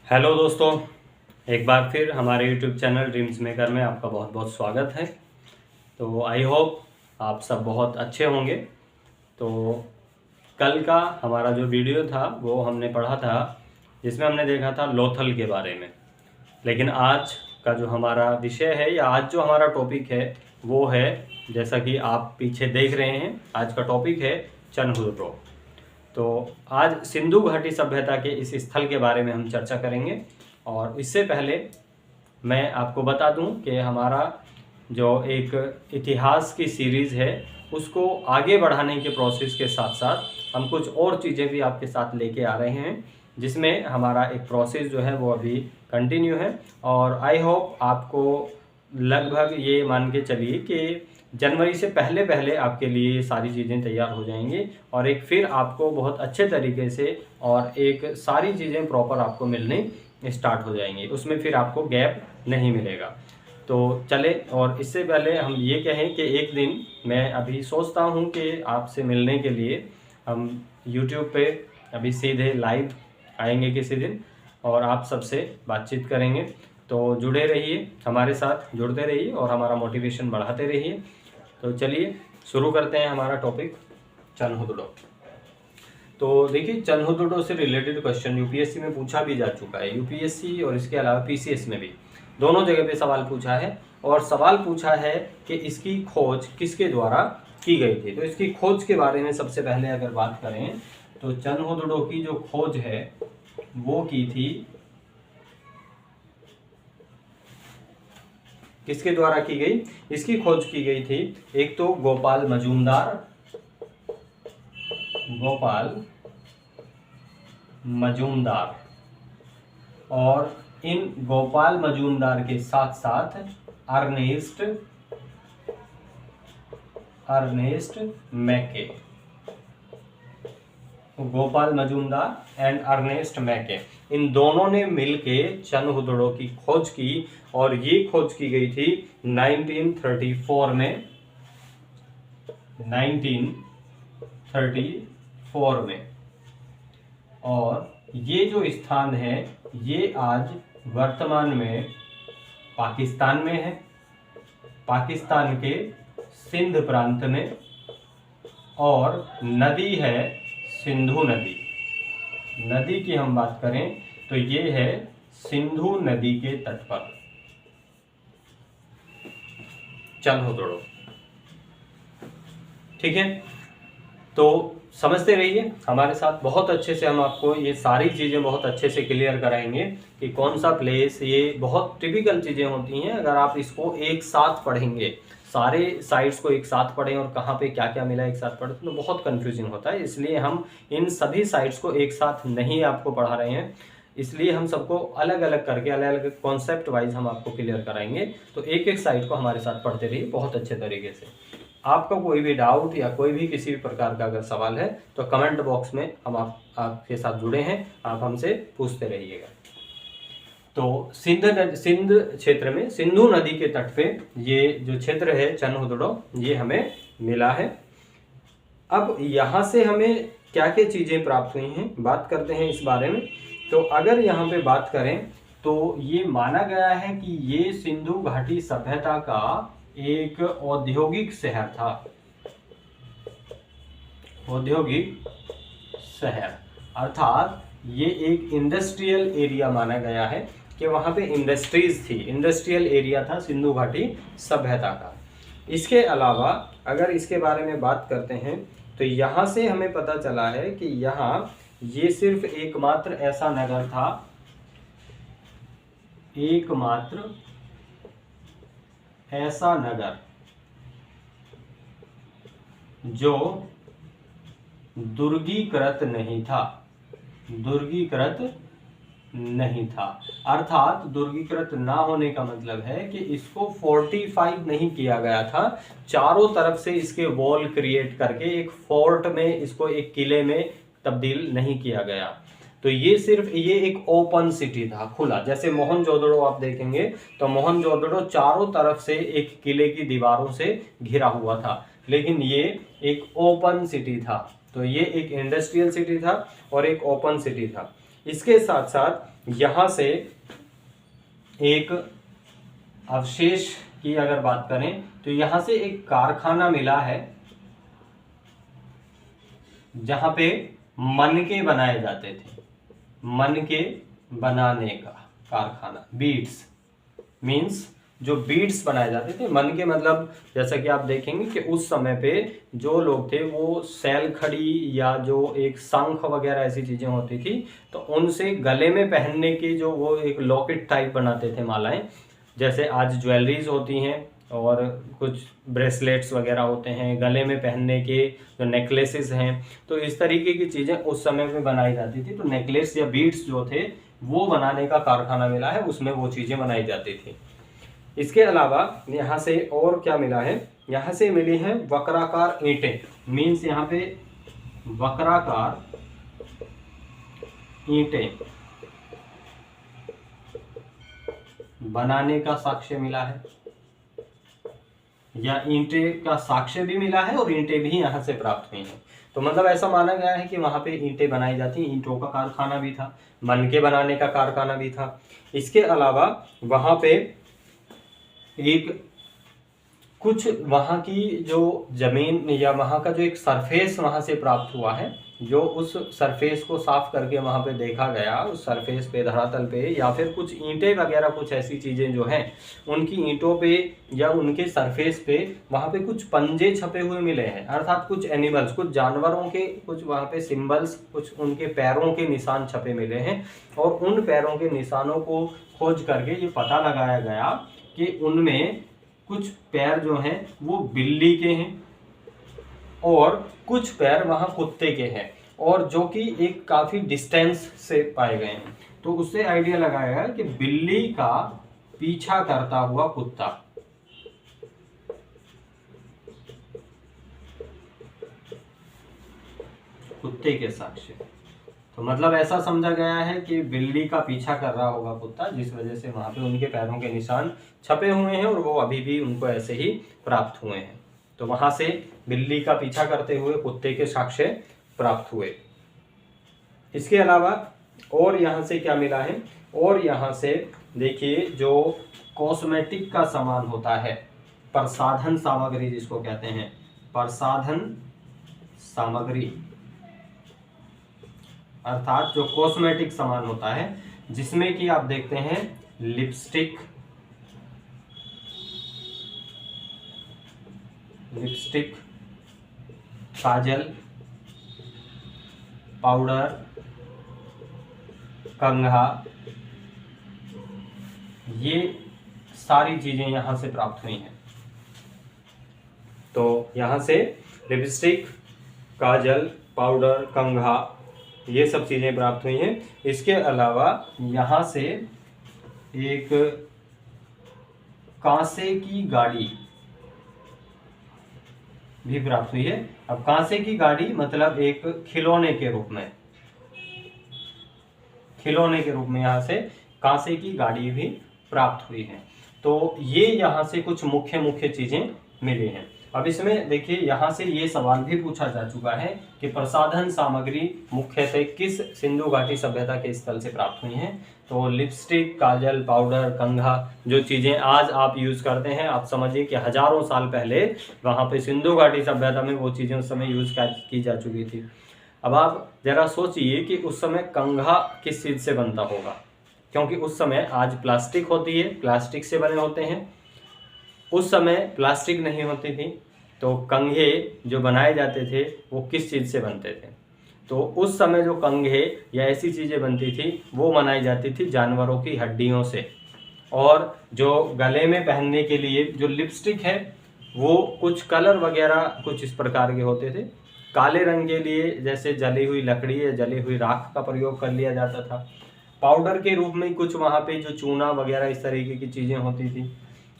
Hello दोस्तों, एक बार फिर हमारे यूट्यूब चैनल ड्रीम्स मेकर में आपका बहुत बहुत स्वागत है। तो आई होप आप सब बहुत अच्छे होंगे। तो कल का हमारा जो वीडियो था वो हमने पढ़ा था, जिसमें हमने देखा था लोथल के बारे में। लेकिन आज का जो हमारा विषय है या आज जो हमारा टॉपिक है वो है, जैसा कि आप पीछे देख रहे हैं, आज का टॉपिक है चनहुदरो। तो आज सिंधु घाटी सभ्यता के इस स्थल के बारे में हम चर्चा करेंगे। और इससे पहले मैं आपको बता दूं कि हमारा जो एक इतिहास की सीरीज़ है उसको आगे बढ़ाने के प्रोसेस के साथ साथ हम कुछ और चीज़ें भी आपके साथ लेके आ रहे हैं, जिसमें हमारा एक प्रोसेस जो है वो अभी कंटिन्यू है। और आई होप आपको लगभग ये मान के चलिए कि जनवरी से पहले पहले आपके लिए ये सारी चीज़ें तैयार हो जाएंगी और एक फिर आपको बहुत अच्छे तरीके से और एक सारी चीज़ें प्रॉपर आपको मिलने स्टार्ट हो जाएंगी, उसमें फिर आपको गैप नहीं मिलेगा। तो चले, और इससे पहले हम ये कहें कि एक दिन मैं अभी सोचता हूँ कि आपसे मिलने के लिए हम YouTube पे अभी सीधे लाइव आएंगे किसी दिन और आप सबसे बातचीत करेंगे। तो जुड़े रहिए, हमारे साथ जुड़ते रहिए और हमारा मोटिवेशन बढ़ाते रहिए। तो चलिए शुरू करते हैं हमारा टॉपिक चनहुदड़ो। तो देखिए, चनहुदड़ो से रिलेटेड क्वेश्चन यूपीएससी में पूछा भी जा चुका है। यूपीएससी और इसके अलावा पीसीएस में भी दोनों जगह पे सवाल पूछा है। और सवाल पूछा है कि इसकी खोज किसके द्वारा की गई थी। तो इसकी खोज के बारे में सबसे पहले अगर बात करें तो चनहुदड़ो की जो खोज है वो की थी, किसके द्वारा की गई? इसकी खोज की गई थी एक तो गोपाल मजूमदार, और इन गोपाल मजूमदार के साथ साथ अर्नेस्ट मैके। गोपाल मजूमदार एंड अर्नेस्ट मैके, इन दोनों ने मिलके चनहुदड़ो की खोज की और ये खोज की गई थी 1934 में। 1934 में। और ये जो स्थान है ये आज वर्तमान में पाकिस्तान में है, पाकिस्तान के सिंध प्रांत में। और नदी है सिंधु नदी। नदी की हम बात करें तो ये है सिंधु नदी के तट पर चनहुदड़ो। ठीक है, तो समझते रहिए हमारे साथ, बहुत अच्छे से हम आपको ये सारी चीज़ें बहुत अच्छे से क्लियर कराएंगे कि कौन सा प्लेस, ये बहुत टिपिकल चीज़ें होती हैं। अगर आप इसको एक साथ पढ़ेंगे, सारे साइट्स को एक साथ पढ़ें और कहाँ पे क्या क्या मिला एक साथ पढ़ें तो बहुत कंफ्यूजिंग होता है। इसलिए हम इन सभी साइट्स को एक साथ नहीं आपको पढ़ा रहे हैं, इसलिए हम सबको अलग अलग करके अलग अलग कॉन्सेप्ट वाइज हम आपको क्लियर कराएंगे। तो एक एक साइट को हमारे साथ पढ़ते रहिए बहुत अच्छे तरीके से। आपका कोई भी डाउट या कोई भी किसी भी प्रकार का अगर सवाल है तो कमेंट बॉक्स में हम आपके साथ जुड़े हैं, आप हमसे पूछते रहिएगा। तो सिंध क्षेत्र में सिंधु नदी के तट पे ये जो क्षेत्र है चनहुदड़ो, ये हमें मिला है। अब यहाँ से हमें क्या क्या चीज़ें प्राप्त हुई हैं, बात करते हैं इस बारे में। तो अगर यहाँ पे बात करें तो ये माना गया है कि ये सिंधु घाटी सभ्यता का एक औद्योगिक शहर था। औद्योगिक शहर अर्थात ये एक इंडस्ट्रियल एरिया माना गया है कि वहाँ पे इंडस्ट्रीज थी, इंडस्ट्रियल एरिया था सिंधु घाटी सभ्यता का। इसके अलावा अगर इसके बारे में बात करते हैं तो यहाँ से हमें पता चला है कि यहाँ ये सिर्फ एकमात्र ऐसा नगर था, एकमात्र ऐसा नगर जो दुर्गीकृत नहीं था। दुर्गीकृत नहीं था अर्थात दुर्गीकृत ना होने का मतलब है कि इसको फोर्टिफाइड नहीं किया गया था, चारों तरफ से इसके वॉल क्रिएट करके एक फोर्ट में, इसको एक किले में तब्दील नहीं किया गया। तो ये सिर्फ ये एक ओपन सिटी था, खुला। जैसे मोहनजोदड़ो आप देखेंगे तो मोहनजोदड़ो चारों तरफ से एक किले की दीवारों से घिरा हुआ था, लेकिन ये एक ओपन सिटी था। तो ये एक इंडस्ट्रियल सिटी था और एक ओपन सिटी था। इसके साथ साथ यहाँ से एक अवशेष की अगर बात करें तो यहाँ से एक कारखाना मिला है जहाँ पे मनके बनाए जाते थे, मनके बनाने का कारखाना। बीड्स मीन्स जो बीड्स बनाए जाते थे, मनके मतलब जैसा कि आप देखेंगे कि उस समय पे जो लोग थे वो सैल खड़ी या जो एक शंख वगैरह ऐसी चीजें होती थी तो उनसे गले में पहनने की जो वो एक लॉकेट टाइप बनाते थे, मालाएं, जैसे आज ज्वेलरीज होती हैं और कुछ ब्रेसलेट्स वगैरह होते हैं, गले में पहनने के जो नेकलेसेस हैं, तो इस तरीके की चीज़ें उस समय में बनाई जाती थी। तो नेकलेस या बीड्स जो थे वो बनाने का कारखाना मिला है, उसमें वो चीज़ें बनाई जाती थी। इसके अलावा यहाँ से और क्या मिला है, यहाँ से मिली हैं वक्राकार ईंटें। मीन्स यहाँ पे वक्राकार ईंटें बनाने का साक्ष्य मिला है, या ईंटे का साक्ष्य भी मिला है और ईंटें भी यहाँ से प्राप्त हुई हैं। तो मतलब ऐसा माना गया है कि वहाँ पे ईंटें बनाई जाती, ईंटों का कारखाना भी था, मनके बनाने का कारखाना भी था। इसके अलावा वहाँ पे एक कुछ वहाँ की जो जमीन या वहाँ का जो एक सरफेस वहाँ से प्राप्त हुआ है, जो उस सरफेस को साफ करके वहाँ पे देखा गया, उस सरफेस पे, धरातल पे, या फिर कुछ ईंटें वगैरह कुछ ऐसी चीज़ें जो हैं उनकी ईंटों पे या उनके सरफेस पे वहाँ पे कुछ पंजे छपे हुए मिले हैं, अर्थात कुछ एनिमल्स, कुछ जानवरों के कुछ वहाँ पे सिंबल्स, कुछ उनके पैरों के निशान छपे मिले हैं। और उन पैरों के निशानों को खोज करके ये पता लगाया गया कि उनमें कुछ पैर जो हैं वो बिल्ली के हैं और कुछ पैर वहाँ कुत्ते के हैं, और जो कि एक काफ़ी डिस्टेंस से पाए गए हैं। तो उससे आइडिया लगाया गया कि बिल्ली का पीछा करता हुआ कुत्ता, कुत्ते के साक्ष्य। तो मतलब ऐसा समझा गया है कि बिल्ली का पीछा कर रहा होगा कुत्ता, जिस वजह से वहाँ पे उनके पैरों के निशान छपे हुए हैं और वो अभी भी उनको ऐसे ही प्राप्त हुए हैं। तो वहाँ से बिल्ली का पीछा करते हुए कुत्ते के साक्ष्य प्राप्त हुए। इसके अलावा और यहाँ से क्या मिला है, और यहाँ से देखिए जो कॉस्मेटिक का सामान होता है, प्रसाधन सामग्री जिसको कहते हैं, प्रसाधन सामग्री, अर्थात जो कॉस्मेटिक सामान होता है जिसमें कि आप देखते हैं लिपस्टिक, काजल, पाउडर, कंघा, ये सारी चीजें यहाँ से प्राप्त हुई हैं। तो यहाँ से लिपस्टिक, काजल, पाउडर, कंघा, ये सब चीज़ें प्राप्त हुई हैं। इसके अलावा यहाँ से एक कांसे की गाड़ी भी प्राप्त हुई है। अब कांसे की गाड़ी मतलब एक खिलौने के रूप में, यहाँ से कांसे की गाड़ी भी प्राप्त हुई है। तो ये यहाँ से कुछ मुख्य चीजें मिली हैं। अब इसमें देखिए यहाँ से ये सवाल भी पूछा जा चुका है कि प्रसाधन सामग्री मुख्यतः किस सिंधु घाटी सभ्यता के स्थल से प्राप्त हुई हैं। तो लिपस्टिक, काजल, पाउडर, कंघा, जो चीज़ें आज आप यूज़ करते हैं, आप समझिए कि हजारों साल पहले वहाँ पे सिंधु घाटी सभ्यता में वो चीज़ें उस समय यूज़ की जा चुकी थी। अब आप ज़रा सोचिए कि उस समय कंघा किस चीज़ से बनता होगा, क्योंकि उस समय आज प्लास्टिक होती है, प्लास्टिक से बने होते हैं, उस समय प्लास्टिक नहीं होती थी। तो कंघे जो बनाए जाते थे वो किस चीज़ से बनते थे, तो उस समय जो कंघे या ऐसी चीज़ें बनती थी वो बनाई जाती थी जानवरों की हड्डियों से। और जो गले में पहनने के लिए जो लिपस्टिक है वो कुछ कलर वगैरह कुछ इस प्रकार के होते थे। काले रंग के लिए जैसे जली हुई लकड़ी या जली हुई राख का प्रयोग कर लिया जाता था। पाउडर के रूप में कुछ वहाँ पे जो चूना वगैरह इस तरीके की चीज़ें होती थी।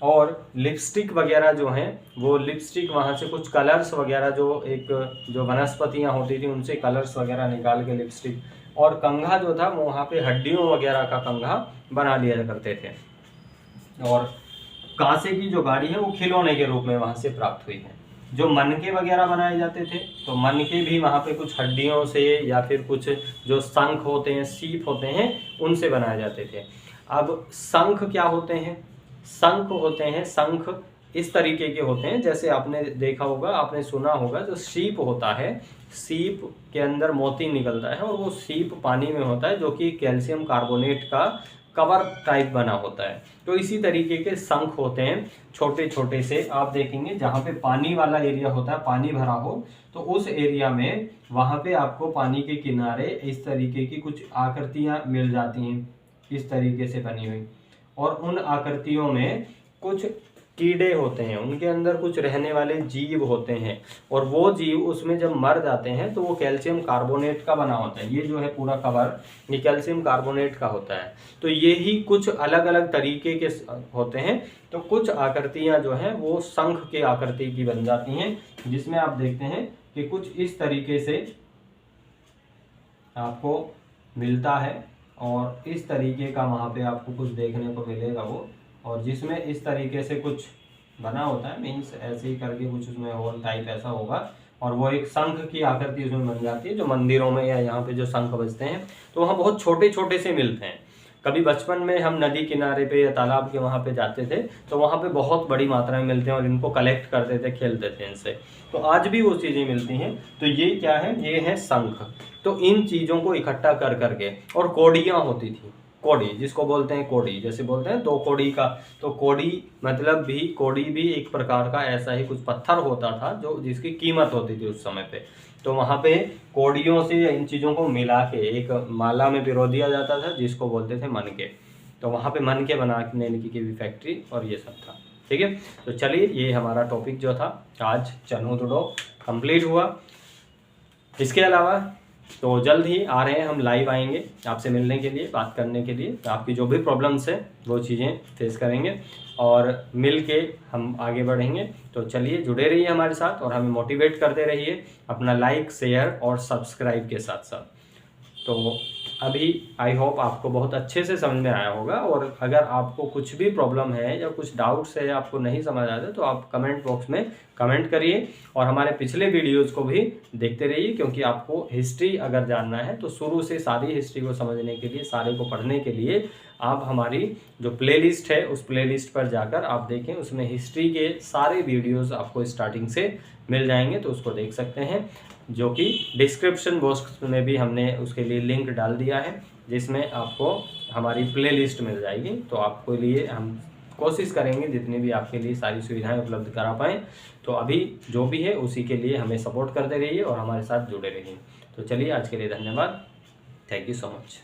और लिपस्टिक वगैरह जो हैं वो लिपस्टिक वहाँ से कुछ कलर्स वगैरह जो वनस्पतियाँ होती थी उनसे कलर्स वगैरह निकाल के लिपस्टिक, और कंघा जो था वो वहाँ पे हड्डियों वगैरह का कंघा बना लिया करते थे। और कांसे की जो गाड़ी है वो खिलौने के रूप में वहाँ से प्राप्त हुई है। जो मनके वगैरह बनाए जाते थे, तो मनके भी वहाँ पे कुछ हड्डियों से या फिर कुछ जो शंख होते हैं, सीप होते हैं, उनसे बनाए जाते थे। अब शंख क्या होते हैं? शंख होते हैं, शंख इस तरीके के होते हैं, जैसे आपने देखा होगा, आपने सुना होगा, जो सीप होता है, सीप के अंदर मोती निकलता है और वो सीप पानी में होता है, जो कि कैल्शियम कार्बोनेट का कवर टाइप बना होता है। तो इसी तरीके के शंख होते हैं, छोटे छोटे से। आप देखेंगे जहाँ पे पानी वाला एरिया होता है, पानी भरा हो, तो उस एरिया में वहाँ पे आपको पानी के किनारे इस तरीके की कुछ आकृतियाँ मिल जाती हैं, इस तरीके से बनी हुई। और उन आकृतियों में कुछ कीड़े होते हैं, उनके अंदर कुछ रहने वाले जीव होते हैं, और वो जीव उसमें जब मर जाते हैं तो वो कैल्शियम कार्बोनेट का बना होता है। ये जो है पूरा कवर, ये कैल्शियम कार्बोनेट का होता है। तो ये ही कुछ अलग अलग तरीके के होते हैं। तो कुछ आकृतियां जो हैं वो शंख के आकृति की बन जाती हैं, जिसमें आप देखते हैं कि कुछ इस तरीके से आपको मिलता है, और इस तरीके का वहाँ पे आपको कुछ देखने को मिलेगा वो, और जिसमें इस तरीके से कुछ बना होता है, मीन्स ऐसे ही करके कुछ उसमें होल टाइप ऐसा होगा, और वो एक शंख की आकृति उसमें बन जाती है। जो मंदिरों में या यहाँ पे जो शंख बजते हैं, तो वहाँ बहुत छोटे छोटे से मिलते हैं। कभी बचपन में हम नदी किनारे पे या तालाब के वहाँ पे जाते थे, तो वहाँ पे बहुत बड़ी मात्रा में मिलते हैं, और इनको कलेक्ट करते थे, खेलते थे इनसे। तो आज भी वो चीज़ें मिलती हैं। तो ये क्या है? ये है शंख। तो इन चीज़ों को इकट्ठा कर करके, और कौड़ियाँ होती थी, कौड़ी जिसको बोलते हैं, कौड़ी जैसे बोलते हैं 2 कौड़ी का, तो कौड़ी मतलब भी, कौड़ी भी एक प्रकार का ऐसा ही कुछ पत्थर होता था जो जिसकी कीमत होती थी उस समय पे। तो वहाँ पे कौड़ियों से इन चीज़ों को मिला के एक माला में पिरो दिया जाता था, जिसको बोलते थे मनके। तो वहाँ पे मनके बनाने की भी फैक्ट्री और ये सब था। ठीक है, तो चलिए, ये हमारा टॉपिक जो था आज चनोदुडो कंप्लीट हुआ। इसके अलावा तो जल्द ही आ रहे हैं, हम लाइव आएंगे आपसे मिलने के लिए, बात करने के लिए। आपकी जो भी प्रॉब्लम्स है वो चीज़ें फेस करेंगे और मिल के हम आगे बढ़ेंगे। तो चलिए, जुड़े रहिए हमारे साथ और हमें मोटिवेट करते रहिए अपना लाइक, शेयर और सब्सक्राइब के साथ साथ। तो अभी आई होप आपको बहुत अच्छे से समझ में आया होगा, और अगर आपको कुछ भी प्रॉब्लम है या कुछ डाउट्स है, आपको नहीं समझ आते, तो आप कमेंट बॉक्स में कमेंट करिए, और हमारे पिछले वीडियोस को भी देखते रहिए, क्योंकि आपको हिस्ट्री अगर जानना है तो शुरू से सारी हिस्ट्री को समझने के लिए, सारे को पढ़ने के लिए आप हमारी जो प्लेलिस्ट है उस प्लेलिस्ट पर जाकर आप देखें, उसमें हिस्ट्री के सारे वीडियोज़ आपको स्टार्टिंग से मिल जाएंगे, तो उसको देख सकते हैं, जो कि डिस्क्रिप्शन बॉक्स में भी हमने उसके लिए लिंक डाल दिया है, जिसमें आपको हमारी प्लेलिस्ट मिल जाएगी। तो आपके लिए हम कोशिश करेंगे जितनी भी आपके लिए सारी सुविधाएं उपलब्ध करा पाएँ। तो अभी जो भी है उसी के लिए हमें सपोर्ट करते रहिए और हमारे साथ जुड़े रहिए। तो चलिए, आज के लिए धन्यवाद। Thank you so much.